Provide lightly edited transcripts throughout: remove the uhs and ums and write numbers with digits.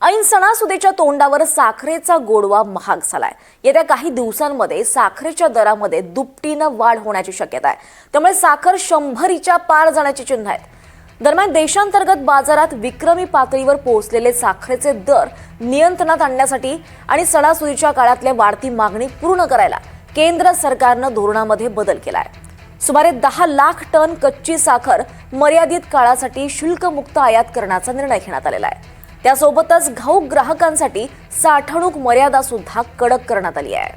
ऐन सणासुदीच्या तोंडावर साखरेचा गोडवा महाग झालाय। येत्या काही दिवसांमध्ये साखरेच्या दरामध्ये दुपटीनं वाढ होण्याची शक्यता आहे। त्यामुळे साखर 100च्या पार जाण्याची चिन्ह आहेत। दरम्यान देशांतर्गत बाजारात विक्रमी पातळीवर पोहोचलेले साखरेचे दर नियंत्रणात आणण्यासाठी आणि सणासुदीच्या काळातल्या वाढती मागणी पूर्ण करायला केंद्र सरकारनं धोरणामध्ये बदल केलाय। सुमारे 10 लाख टन कच्ची साखर मर्यादित काळासाठी शुल्कमुक्त आयात करण्याचा निर्णय घेण्यात आलेला आहे। त्यासोबतच घाऊक ग्राहकांसाठी साठवणूक मर्यादा सुद्धा कडक करण्यात आली आहे।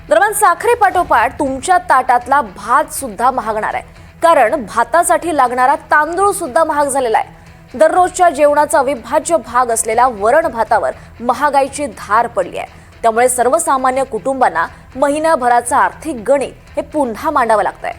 दरम्यान साखरेपाठोपाठ तुमच्या ताटातला भात सुद्धा महागणार आहे, कारण भातासाठी लागणारा तांदूळ सुद्धा महाग झालेला आहे। दररोजच्या जेवणाचा अविभाज्य भाग असलेल्या वरण भातावर महागाईची धार पडली आहे। त्यामुळे सर्वसामान्य कुटुंबांना महिनाभराचं आर्थिक गणित हे पुन्हा मांडावं लागतंय।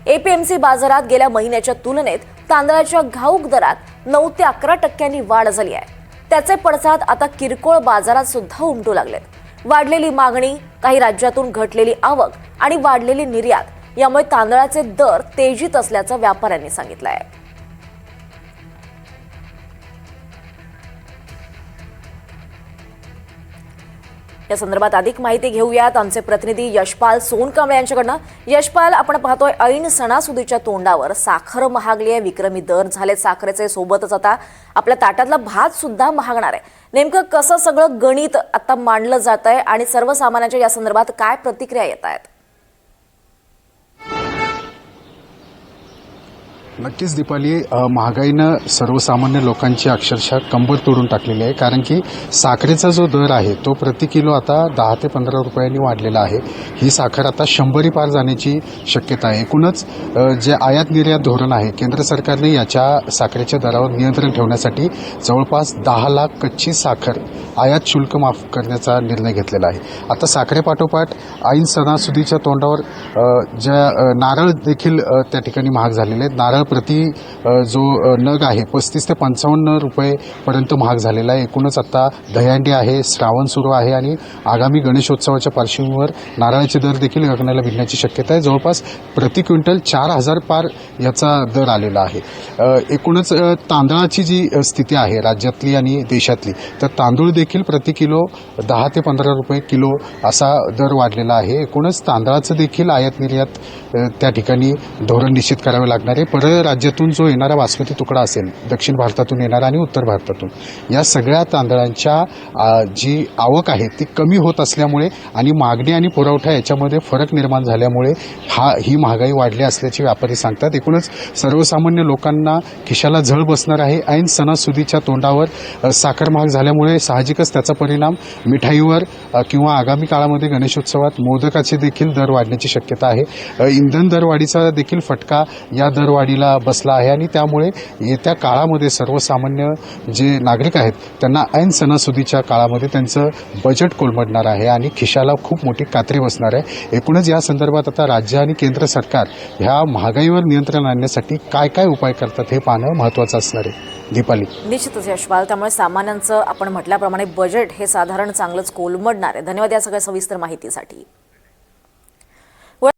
एपीएमसी बाजारात गेल्या महिन्याच्या तुलनेत तांदळाच्या घाऊक दरात 9 ते 11% वाढ झाली आहे। त्याचे पडसाद आता किरकोळ बाजारात सुद्धा उमटू लागलेत। वाढलेली मागणी, काही राज्यातून घटलेली आवक आणि वाढलेली निर्यात यामुळे तांदळाचे दर तेजीत असल्याचं व्यापाऱ्यांनी सांगितलं आहे। या संदर्भात अधिक माहिती घेऊयात आमचे प्रतिनिधी यशपाल सोनकांबळे यांच्याकडनं। यशपाल, आपण पाहतोय ऐन सणासुदीच्या तोंडावर साखर महागली आहे, विक्रमी दर झाले साखरेचे, सोबतच आता आपल्या ताटातला भात सुद्धा महागणार आहे। नेमकं कसं सगळं गणित आता मांडलं जात आहे आणि सर्वसामान्यांच्या या संदर्भात काय प्रतिक्रिया येत आहेत? नक्कीच दीपाली, महागाईनं सर्वसामान्य लोकांची अक्षरशः कंबर तोडून टाकलेली आहे। कारण की साखरेचा जो दर आहे तो प्रति किलो आता 10 ते 15 रुपयांनी वाढलेला आहे। ही साखर आता 100 पार जाण्याची शक्यता आहे। एकूणच जे आयात निर्यात धोरण आहे, केंद्र सरकारने याच्या साखरेच्या दरावर नियंत्रण ठेवण्यासाठी जवळपास 10 लाख कच्ची साखर आयात शुल्क माफ करण्याचा निर्णय घेतलेला आहे। आता साखरेपाठोपाठ ऐन सणासुदीच्या तोंडावर ज्या नारळ देखील त्या ठिकाणी महाग झालेले आहेत। नारळ प्रति जो नग आहे 35 ते 55 रुपये पर्यंत महाग झालेला आहे। एकूणच आता दहीहंडी आहे, श्रावण सुरू आहे आणि आगामी गणेशोत्सवाच्या पार्श्वभूमीवर नारळाचे दर देखील गगनाला भिडण्याची शक्यता आहे। जवळपास प्रति क्विंटल 4000 पार याचा दर आलेला आहे। एकूणच तांदळाची जी स्थिती आहे राज्यातली आणि देशातली, तर तांदूळ देखील प्रति किलो 10 ते 15 रुपये किलो असा दर वाढलेला आहे। एकूणच तांदळाचं देखील आयात निर्यात त्या ठिकाणी धोरण निश्चित करावे लागणार आहे। राज्यातून जो येणारा बासमती तुकडा असेल, दक्षिण भारतातून येणारा आणि उत्तर भारतातून, या सगळ्या तांदळांच्या जी आवक आहे ती कमी होत असल्यामुळे आणि मागणी आणि पुरवठा याच्यामध्ये फरक निर्माण झाल्यामुळे ही महागाई वाढली असल्याचे व्यापारी सांगतात। एकूणच सर्वसामान्य लोकांना खिशाला झळ बसणार आहे। ऐन सणासुदीच्या तोंडावर साखर महाग झाल्यामुळे साहजिकच त्याचा परिणाम मिठाईवर किंवा आगामी काळामध्ये गणेशोत्सवात मोदकाचे देखील दर वाढण्याची शक्यता आहे। इंधन दरवाढीचा देखील फटका या दरवाढीला बसला आहे आणि त्यामुळे येत्या काळामध्ये सर्वसामान्य जे नागरिक आहेत त्यांना ऐन सणासुदीच्या काळामध्ये त्यांचं बजेट कोलमडणार आहे आणि खिशाला खूप मोठी कात्री बसणार आहे। एकूणच या संदर्भात आता राज्य आणि केंद्र सरकार ह्या महागाईवर नियंत्रण आणण्यासाठी काय काय उपाय करतात हे पाहणं महत्त्वाचं असणार आहे। दीपाली, निश्चितच यशपाल, त्यामुळे सामान्यांचं आपण म्हटल्याप्रमाणे बजेट हे साधारण चांगलंच कोलमडणार आहे। धन्यवाद या सगळ्या सविस्तर माहितीसाठी।